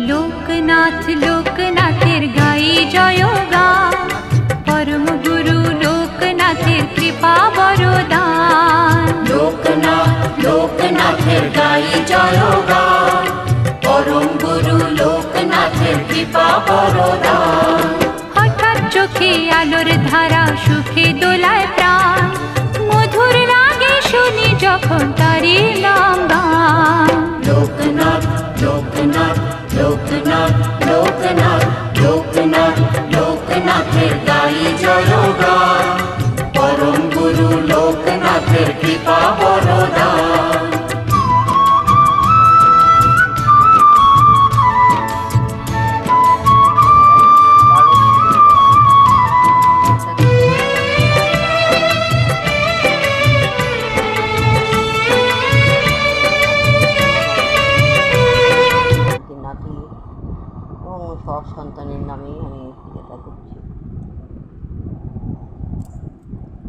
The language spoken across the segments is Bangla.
লোকনাথ লোকনাথের গাই জয়গান, পরম গুরু লোকনাথের কৃপা বরদান। লোকনাথ লোকনাথের গাই জয়গান, পরম গুরু লোকনাথের কৃপা বরদান। হঠাৎ চোখে আলোর ধারা, সুখে দোলায় প্রাণ, মধুর লাগে শুনি যখন তারি নাম গান। লোকনাথ লোকনাথ লোকনাথ লোকনাথ লোকনাথ লোকনাথের গাই জয়গান, পরম গুরু লোকনাথের কৃপা বরদান। নাতি এবং সব সন্তানের নামেই আমি এটা করছি।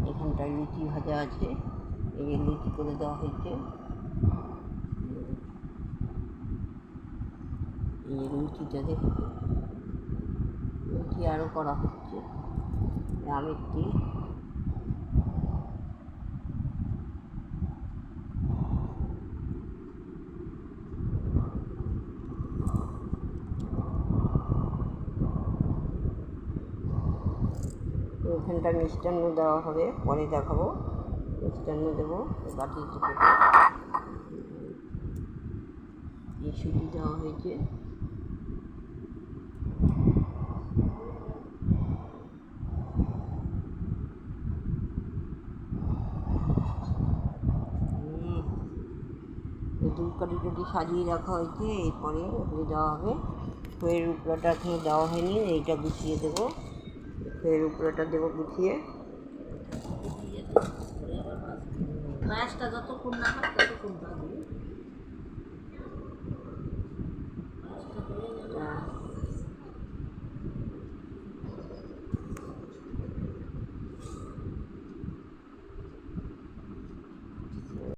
এখানটায় লুচি ভাজা আছে, এই লুচি করে দেওয়া হয়েছে। এই লুচিটা দেখুন, লুচি আরও করা হচ্ছে আমের দিয়ে। এখানটা মিষ্টান্ন দেওয়া হবে, পরে দেখাবো। মিষ্টান্ন দেবো বাটি থেকে, এই সুজি দেওয়া হয়েছে। দুধকাঠি টুটি সাজিয়ে রাখা হয়েছে, এরপরে ওগুলো দেওয়া হবে। খইয়ের উপরাটা এখনো দেওয়া হয়নি, এইটা গুছিয়ে দেবো। খইয়ের উপরাটা দেবো গুছিয়ে। গ্যাসটা যতক্ষণ না হয় ততক্ষণ